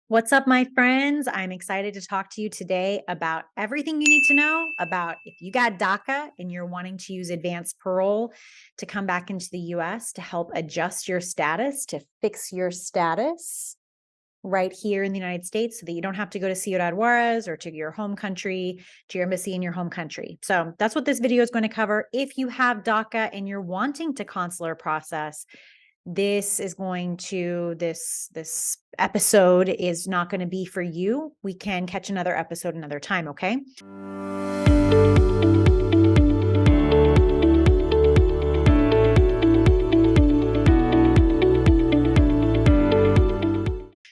What's up, my friends? I'm excited to talk to you today about everything you need to know about if you got DACA and you're wanting to use advanced parole to come back into the US to help adjust your status, to fix your status right here in the United States so that you don't have to go to Ciudad Juarez or to your home country, to your embassy in your home country. So that's what this video is going to cover. If you have DACA and you're wanting to consular process, this episode is not going to be for you. We can catch another episode another time, okay?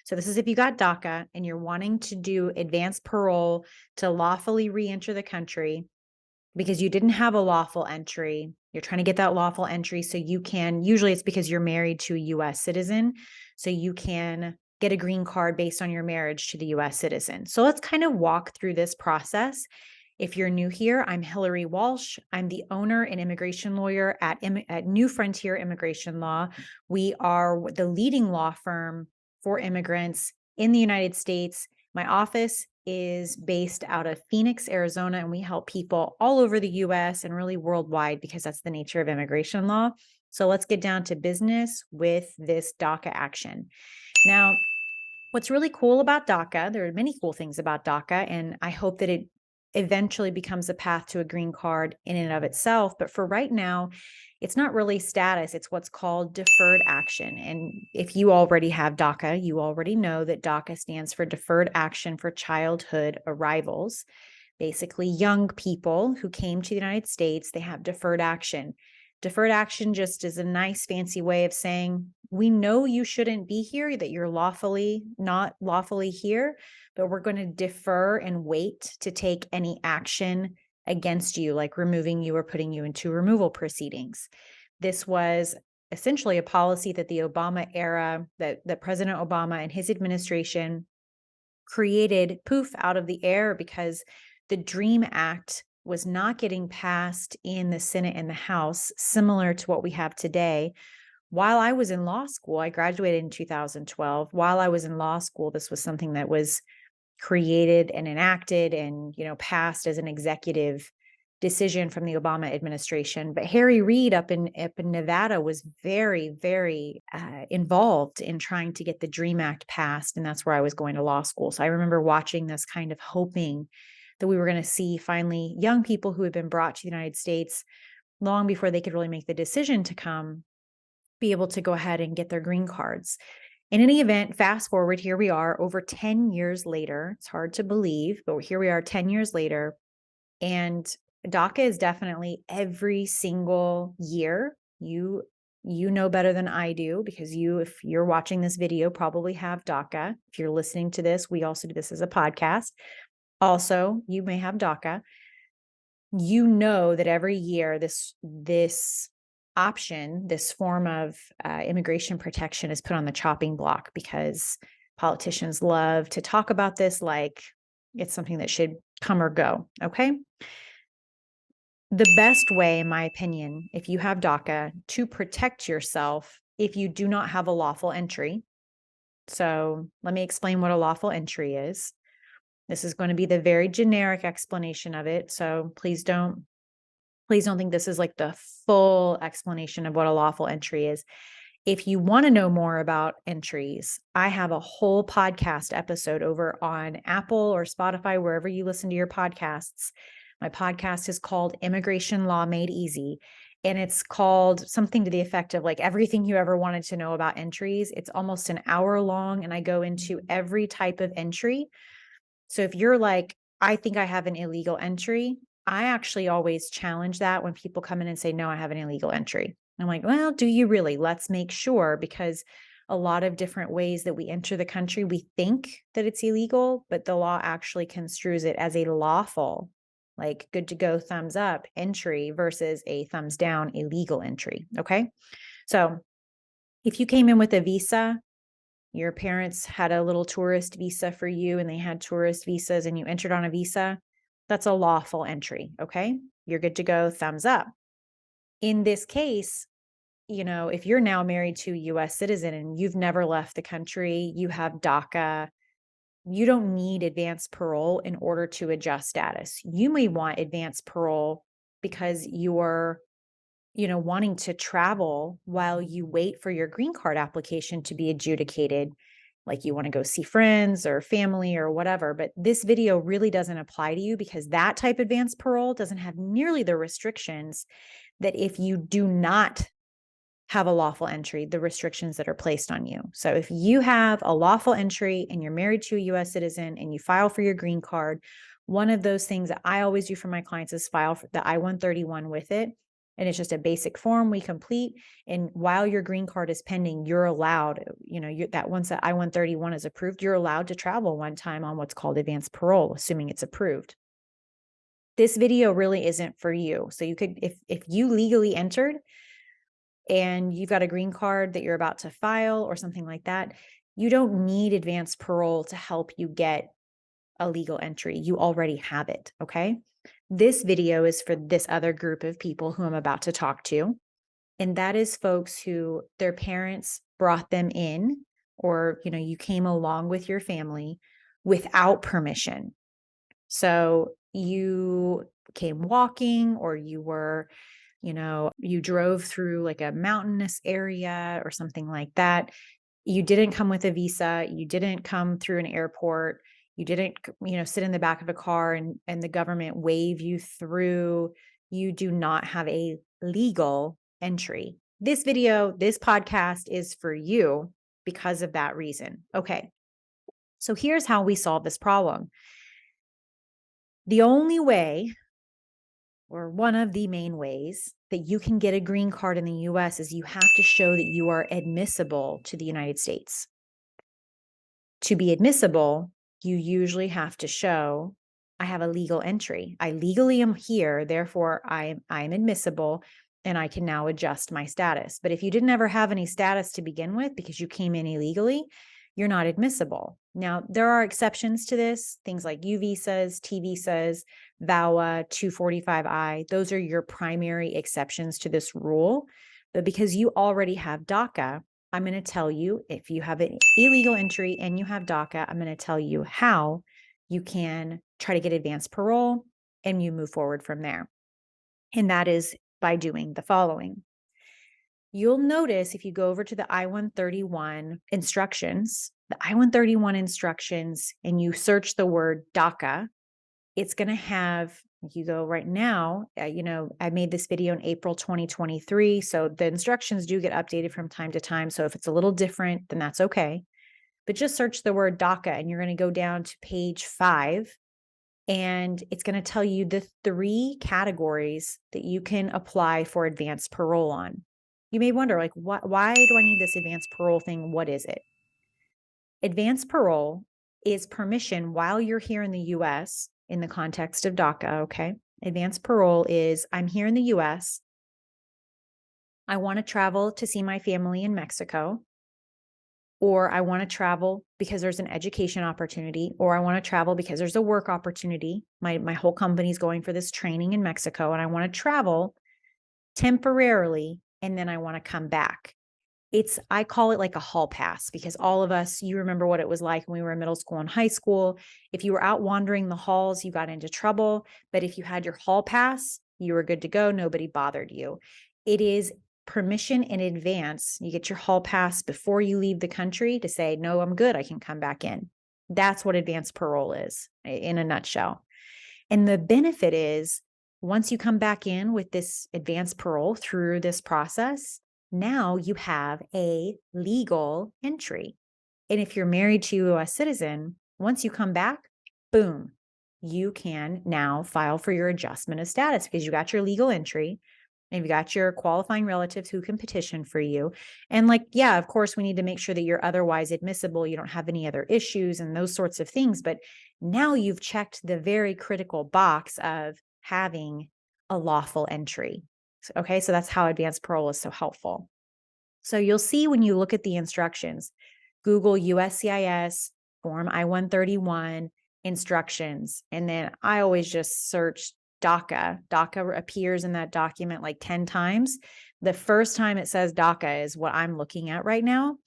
So this is if you got DACA and you're wanting to do advanced parole to lawfully re-enter the country because you didn't have a lawful entry. You're trying to get that lawful entry so you can, usually it's because you're married to a US citizen, so you can get a green card based on your marriage to the US citizen. So let's kind of walk through this process. If you're new here, I'm Hillary Walsh. I'm the owner and immigration lawyer at New Frontier Immigration Law. We are the leading law firm for immigrants in the United States. My office is based out of Phoenix, Arizona, and we help people all over the US and really worldwide because that's the nature of immigration law. So let's get down to business with this DACA action. Now, what's really cool about DACA, there are many cool things about DACA, and I hope that it eventually becomes a path to a green card in and of itself. But for right now, it's not really status. It's what's called deferred action. And if you already have DACA, you already know that DACA stands for Deferred Action for Childhood Arrivals. Basically, young people who came to the United States, they have deferred action. Deferred action just is a nice fancy way of saying, we know you shouldn't be here, that you're not lawfully here, but we're going to defer and wait to take any action against you, like removing you or putting you into removal proceedings. This was essentially a policy that the Obama era, that President Obama and his administration created poof out of the air because the DREAM Act was not getting passed in the Senate and the House, similar to what we have today. While I was in law school, I graduated in 2012. While I was in law school, this was something that was created and enacted and, passed as an executive decision from the Obama administration. But Harry Reid up in Nevada was very, very involved in trying to get the DREAM Act passed. And that's where I was going to law school. So I remember watching this, kind of hoping that we were going to see finally young people who had been brought to the United States long before they could really make the decision to come, be able to go ahead and get their green cards. In any event, fast forward, here we are over 10 years later. It's hard to believe, but here we are 10 years later. And DACA is definitely every single year. You know better than I do because if you're watching this video, probably have DACA. If you're listening to this, we also do this as a podcast. Also, you may have DACA. You know that every year this option, this form of immigration protection is put on the chopping block because politicians love to talk about this like it's something that should come or go, okay? The best way, in my opinion, if you have DACA, to protect yourself if you do not have a lawful entry. So let me explain what a lawful entry is. This is going to be the very generic explanation of it. So please don't think this is like the full explanation of what a lawful entry is. If you want to know more about entries, I have a whole podcast episode over on Apple or Spotify, wherever you listen to your podcasts. My podcast is called Immigration Law Made Easy. And it's called something to the effect of like everything you ever wanted to know about entries. It's almost an hour long, and I go into every type of entry. So if you're like, I think I have an illegal entry, I actually always challenge that when people come in and say, no, I have an illegal entry. I'm like, well, do you really? Let's make sure, because a lot of different ways that we enter the country, we think that it's illegal, but the law actually construes it as a lawful, like good to go, thumbs up entry versus a thumbs down illegal entry. Okay. So if you came in with a visa, your parents had a little tourist visa for you and they had tourist visas and you entered on a visa, that's a lawful entry, okay? You're good to go, thumbs up. In this case, if you're now married to a US citizen and you've never left the country, you have DACA, you don't need advanced parole in order to adjust status. You may want advanced parole because you're, wanting to travel while you wait for your green card application to be adjudicated. Like you want to go see friends or family or whatever. But this video really doesn't apply to you because that type of advanced parole doesn't have nearly the restrictions that if you do not have a lawful entry, the restrictions that are placed on you. So if you have a lawful entry and you're married to a US citizen and you file for your green card, one of those things that I always do for my clients is file for the I-131 with it. And it's just a basic form we complete. And while your green card is pending, you're allowed, that once that I-131 is approved, you're allowed to travel one time on what's called advanced parole, assuming it's approved. This video really isn't for you. So you could, if you legally entered and you've got a green card that you're about to file or something like that, you don't need advanced parole to help you get a legal entry. You already have it, okay? This video is for this other group of people who I'm about to talk to, and that is folks who their parents brought them in, or, you came along with your family without permission. So you came walking, or you were, you drove through like a mountainous area or something like that. You didn't come with a visa. You didn't come through an airport. You didn't, sit in the back of a car and the government wave you through. You do not have a legal entry. This video, this podcast is for you because of that reason. Okay. So here's how we solve this problem. The only way, or one of the main ways that you can get a green card in the US is you have to show that you are admissible to the United States. To be admissible, you usually have to show, I have a legal entry. I legally am here, therefore I'm admissible, and I can now adjust my status. But if you didn't ever have any status to begin with because you came in illegally, you're not admissible. Now, there are exceptions to this, things like U visas, T visas, VAWA, 245I. Those are your primary exceptions to this rule. But because you already have DACA, I'm going to tell you, if you have an illegal entry and you have DACA, I'm going to tell you how you can try to get advanced parole and you move forward from there. And that is by doing the following. You'll notice if you go over to the I-131 instructions, and you search the word DACA, it's going to have, you go right now, I made this video in April 2023. So the instructions do get updated from time to time. So if it's a little different, then that's okay. But just search the word DACA and you're going to go down to page 5. And it's going to tell you the 3 categories that you can apply for advanced parole on. You may wonder, like, why do I need this advanced parole thing? What is it? Advanced parole is permission while you're here in the US in the context of DACA, okay? Advanced parole is, I'm here in the US. I want to travel to see my family in Mexico, or I want to travel because there's an education opportunity, or I want to travel because there's a work opportunity. My whole company's going for this training in Mexico, and I want to travel temporarily, and then I want to come back. I call it like a hall pass, because all of us, you remember what it was like when we were in middle school and high school. If you were out wandering the halls, you got into trouble. But if you had your hall pass, you were good to go. Nobody bothered you. It is permission in advance. You get your hall pass before you leave the country to say, no, I'm good. I can come back in. That's what advanced parole is in a nutshell. And the benefit is, once you come back in with this advanced parole through this process, now you have a legal entry. And if you're married to a citizen, once you come back, boom, you can now file for your adjustment of status because you got your legal entry and you got your qualifying relatives who can petition for you. And yeah, of course, we need to make sure that you're otherwise admissible. You don't have any other issues and those sorts of things. But now you've checked the very critical box of having a lawful entry. Okay, so that's how advanced parole is so helpful. So you'll see when you look at the instructions, Google USCIS, Form I-131, instructions, and then I always just search DACA. DACA appears in that document like 10 times. The first time it says DACA is what I'm looking at right now.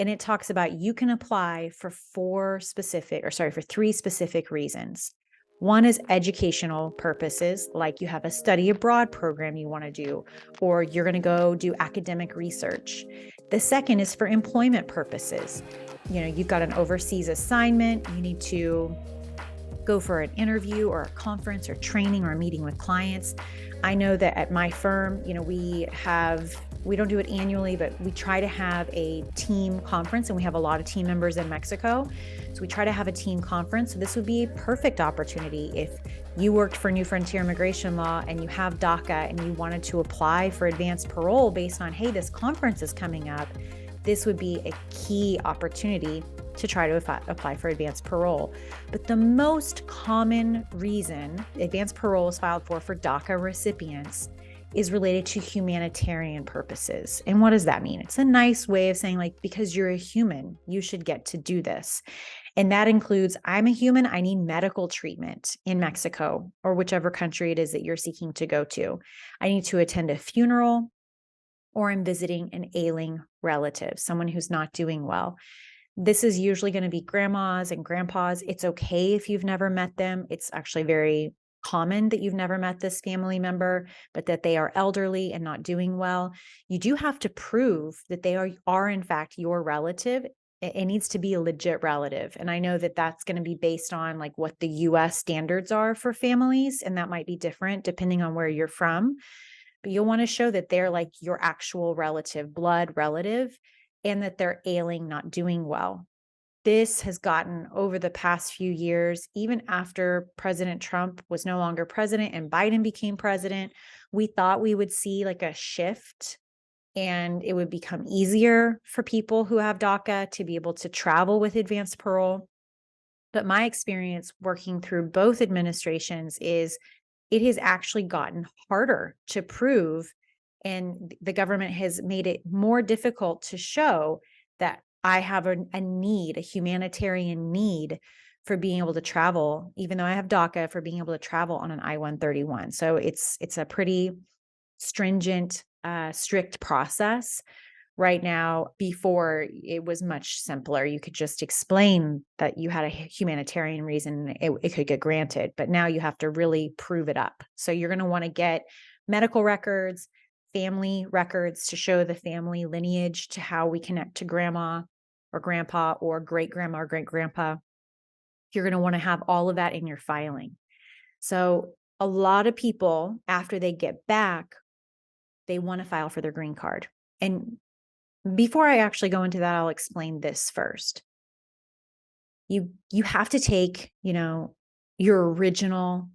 And it talks about you can apply for for three specific reasons. One is educational purposes, like you have a study abroad program you want to do, or you're going to go do academic research. The second is for employment purposes. You've got an overseas assignment, you need to go for an interview or a conference or training or a meeting with clients. I know that at my firm, we don't do it annually, but we try to have a team conference, and we have a lot of team members in Mexico. So we try to have a team conference. So this would be a perfect opportunity if you worked for New Frontier Immigration Law and you have DACA and you wanted to apply for advanced parole based on, hey, this conference is coming up. This would be a key opportunity to try to apply for advanced parole. But the most common reason advanced parole is filed for DACA recipients is related to humanitarian purposes. And what does that mean? It's a nice way of saying, like, because you're a human, you should get to do this. And that includes, I'm a human, I need medical treatment in Mexico or whichever country it is that you're seeking to go to. I need to attend a funeral, or I'm visiting an ailing relative, someone who's not doing well. This is usually going to be grandmas and grandpas. It's okay if you've never met them. It's actually very common that you've never met this family member, but that they are elderly and not doing well. You do have to prove that they are in fact your relative. It needs to be a legit relative. And I know that that's going to be based on like what the US standards are for families, and that might be different depending on where you're from. But you'll want to show that they're like your actual relative, blood relative, and that they're ailing, not doing well. This has gotten over the past few years, even after President Trump was no longer president and Biden became president, we thought we would see like a shift and it would become easier for people who have DACA to be able to travel with advanced parole. But my experience working through both administrations is it has actually gotten harder to prove, and the government has made it more difficult to show that I have a need, a humanitarian need for being able to travel, even though I have DACA, for being able to travel on an I-131. So it's a pretty stringent, strict process right now. Before, it was much simpler. You could just explain that you had a humanitarian reason, it could get granted, but now you have to really prove it up. So you're going to want to get medical records, family records to show the family lineage to how we connect to grandma or grandpa or great grandma or great grandpa. You're going to want to have all of that in your filing. So a lot of people, after they get back, they want to file for their green card. And before I actually go into that, I'll explain this first. You have to take, your original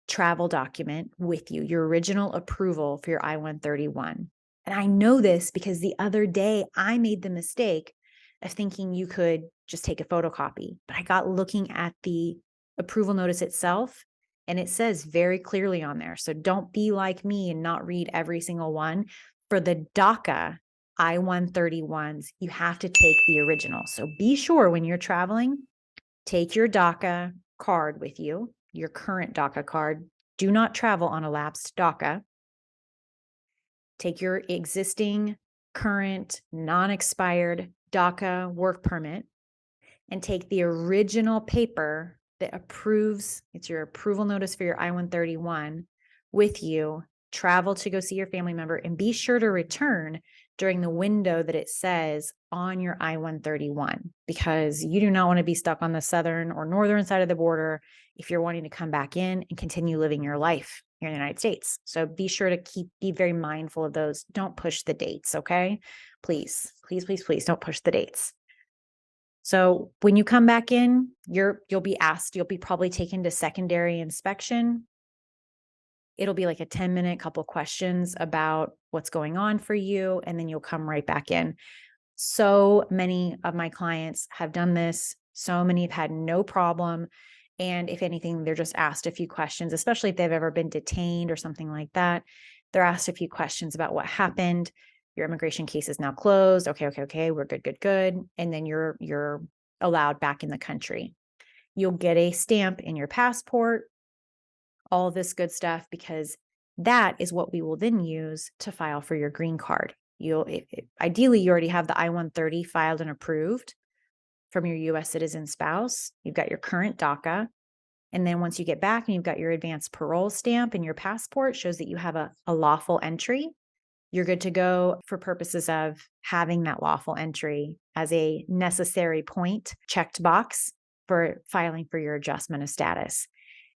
travel document with you, your original approval for your I-131. And I know this because the other day I made the mistake of thinking you could just take a photocopy, but I got looking at the approval notice itself, and it says very clearly on there. So don't be like me and not read every single one. For the DACA I-131s, you have to take the original. So be sure when you're traveling, take your DACA card with you, your current DACA card. Do not travel on a lapsed DACA. Take your existing, current, non-expired DACA work permit and take the original paper that approves, it's your approval notice for your I-131 with you. Travel to go see your family member, and be sure to return during the window that it says on your I-131, because you do not want to be stuck on the southern or northern side of the border if you're wanting to come back in and continue living your life here in the United States. So be sure to be very mindful of those. Don't push the dates, okay? Please, please, please, please don't push the dates. So when you come back in, you'll be asked, you'll be probably taken to secondary inspection. It'll be like a 10-minute couple questions about what's going on for you, and then you'll come right back in. So many of my clients have done this. So many have had no problem. And if anything, they're just asked a few questions, especially if they've ever been detained or something like that. They're asked a few questions about what happened. Your immigration case is now closed. Okay. We're good. And then you're allowed back in the country. You'll get a stamp in your passport, all this good stuff, because that is what we will then use to file for your green card. Ideally, you already have the I-130 filed and approved from your U.S. citizen spouse. You've got your current DACA. And then once you get back and you've got your advanced parole stamp and your passport shows that you have a lawful entry, you're good to go for purposes of having that lawful entry as a necessary point checked box for filing for your adjustment of status.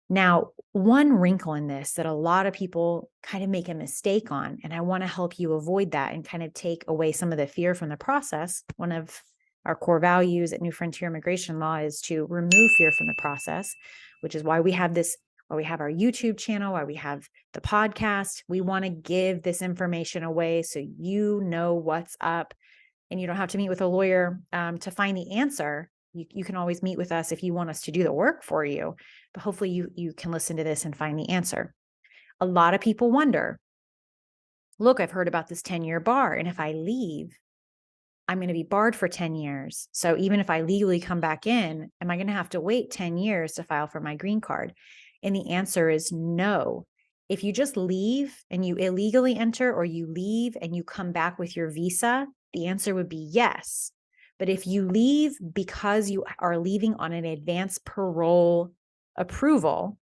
Now, one wrinkle in this that a lot of people kind of make a mistake on, and I want to help you avoid that and kind of take away some of the fear from the process. One of our core values at New Frontier Immigration Law is to remove fear from the process, which is why we have this, why we have our YouTube channel, why we have the podcast. We want to give this information away so you know what's up and you don't have to meet with a lawyer to find the answer. You can always meet with us if you want us to do the work for you, but hopefully you can listen to this and find the answer. A lot of people wonder, look, I've heard about this 10-year bar, and if I leave, I'm going to be barred for 10 years. So even if I legally come back in, am I going to have to wait 10 years to file for my green card? And the answer is no. If you just leave and you illegally enter, or you leave and you come back with your visa, the answer would be yes. But if you leave because you are leaving on an advanced parole approval,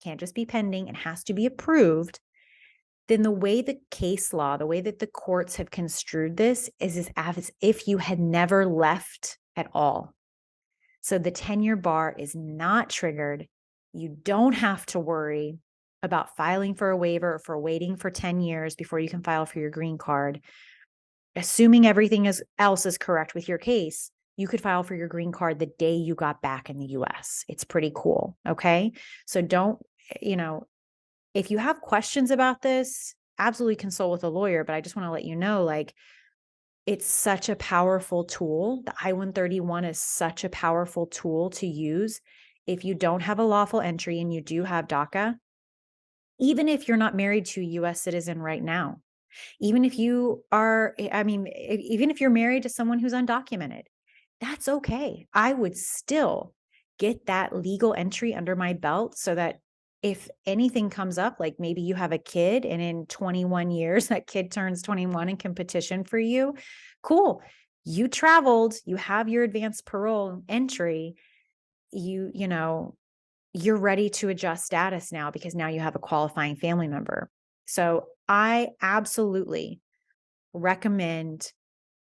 can't just be pending, it has to be approved, then the way the case law, the way that the courts have construed this is as if you had never left at all. So the 10-year bar is not triggered. You don't have to worry about filing for a waiver or for waiting for 10 years before you can file for your green card. Assuming everything else is correct with your case, you could file for your green card the day you got back in the US. It's pretty cool, okay? So don't, if you have questions about this, absolutely consult with a lawyer, but I just want to let you know, like, it's such a powerful tool. The I-131 is such a powerful tool to use if you don't have a lawful entry and you do have DACA, even if you're not married to a US citizen right now. Even if you are, even if you're married to someone who's undocumented, that's okay. I would still get that legal entry under my belt so that if anything comes up, like maybe you have a kid and in 21 years, that kid turns 21 and can petition for you, cool. You traveled, you have your advanced parole entry, you're ready to adjust status now because now you have a qualifying family member. So I absolutely recommend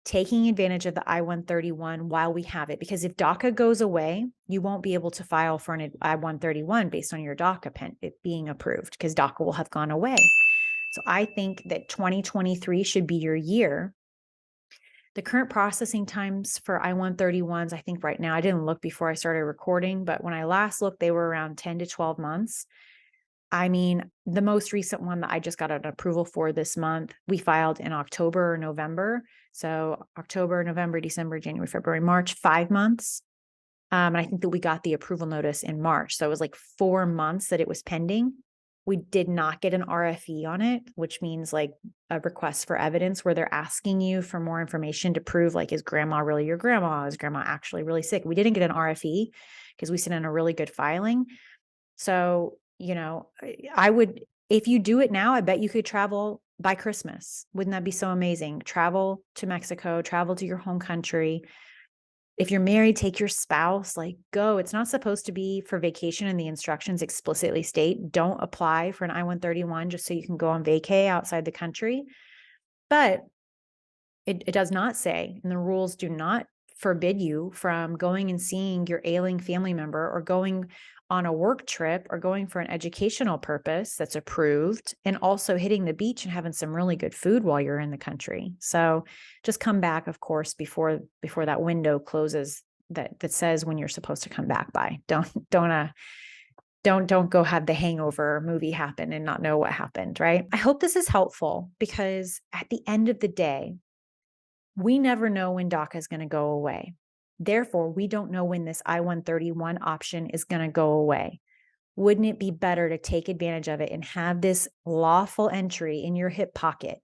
taking advantage of the I-131 while we have it, because if DACA goes away, you won't be able to file for an I-131 based on your DACA it being approved, because DACA will have gone away. So I think that 2023 should be your year. The current processing times for I-131s, I think right now, I didn't look before I started recording, but when I last looked, they were around 10 to 12 months. I mean, the most recent one that I just got an approval for this month, we filed in October or November. So October, November, December, January, February, March, 5 months. And I think that we got the approval notice in March. So it was like 4 months that it was pending. We did not get an RFE on it, which means like a request for evidence, where they're asking you for more information to prove, like, is grandma really your grandma? Is grandma actually really sick? We didn't get an RFE because we sent in a really good filing. So, I would, if you do it now, I bet you could travel by Christmas. Wouldn't that be so amazing? Travel to Mexico, travel to your home country. If you're married, take your spouse, like, go. It's not supposed to be for vacation, and the instructions explicitly state don't apply for an I-131 just so you can go on vacay outside the country. But it does not say, and the rules do not forbid you from going and seeing your ailing family member, or going on a work trip, or going for an educational purpose that's approved, and also hitting the beach and having some really good food while you're in the country. So just come back, of course, before that window closes that says when you're supposed to come back by. Don't go have the Hangover movie happen and not know what happened, right? I hope this is helpful, because at the end of the day, we never know when DACA is going to go away. Therefore, we don't know when this I-131 option is going to go away. Wouldn't it be better to take advantage of it and have this lawful entry in your hip pocket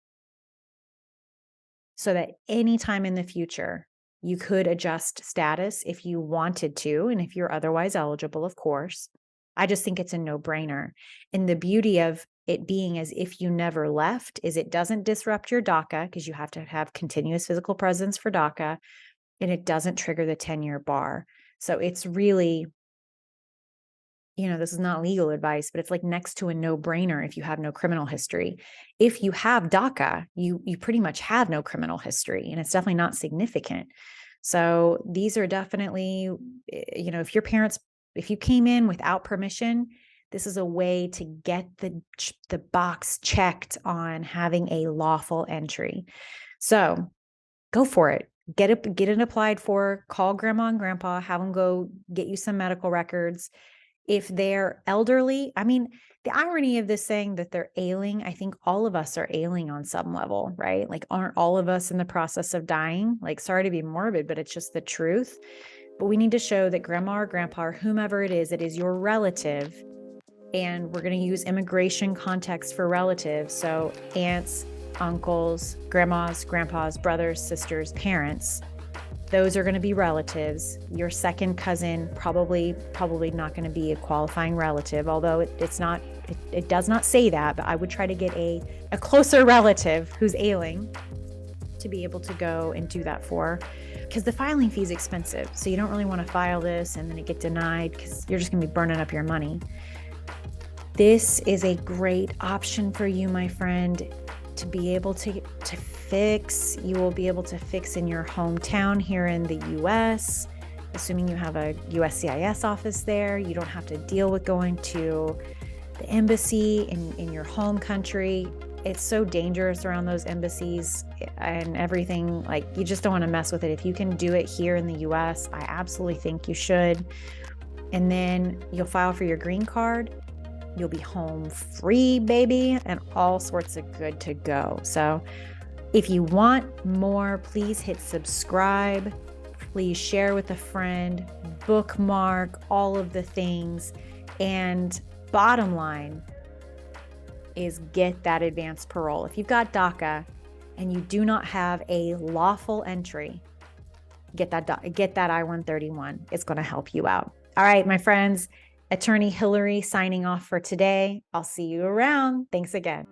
so that anytime in the future you could adjust status if you wanted to, and if you're otherwise eligible, of course? I just think it's a no-brainer. And the beauty of it being as if you never left is it doesn't disrupt your DACA because you have to have continuous physical presence for DACA, and it doesn't trigger the 10-year bar. So it's really, this is not legal advice, but it's like next to a no-brainer if you have no criminal history. If you have DACA, you pretty much have no criminal history, and it's definitely not significant. So these are definitely, if you came in without permission, this is a way to get the box checked on having a lawful entry. So go for it. Get it applied for, call grandma and grandpa, have them go get you some medical records. If they're elderly, the irony of this saying that they're ailing, I think all of us are ailing on some level, right? Like, aren't all of us in the process of dying? Like, sorry to be morbid, but it's just the truth. But we need to show that grandma or grandpa or whomever it is your relative. And we're going to use immigration context for relatives. So aunts, uncles, grandmas, grandpas, brothers, sisters, parents. Those are going to be relatives. Your second cousin, probably not going to be a qualifying relative, although it does not say that, but I would try to get a closer relative who's ailing to be able to go and do that for, because the filing fee is expensive. So you don't really want to file this and then it get denied because you're just going to be burning up your money. This is a great option for you, my friend, to be able to fix. You will be able to fix in your hometown here in the US, assuming you have a USCIS office there. You don't have to deal with going to the embassy in your home country. It's so dangerous around those embassies and everything. Like, you just don't want to mess with it. If you can do it here in the US, I absolutely think you should. And then you'll file for your green card. You'll be home free, baby, and all sorts of good to go. So if you want more, please hit subscribe. Please share with a friend, bookmark, all of the things. And bottom line is get that advanced parole. If you've got DACA and you do not have a lawful entry, get that I-131. It's going to help you out. All right, my friends. Attorney Hillary signing off for today. I'll see you around. Thanks again.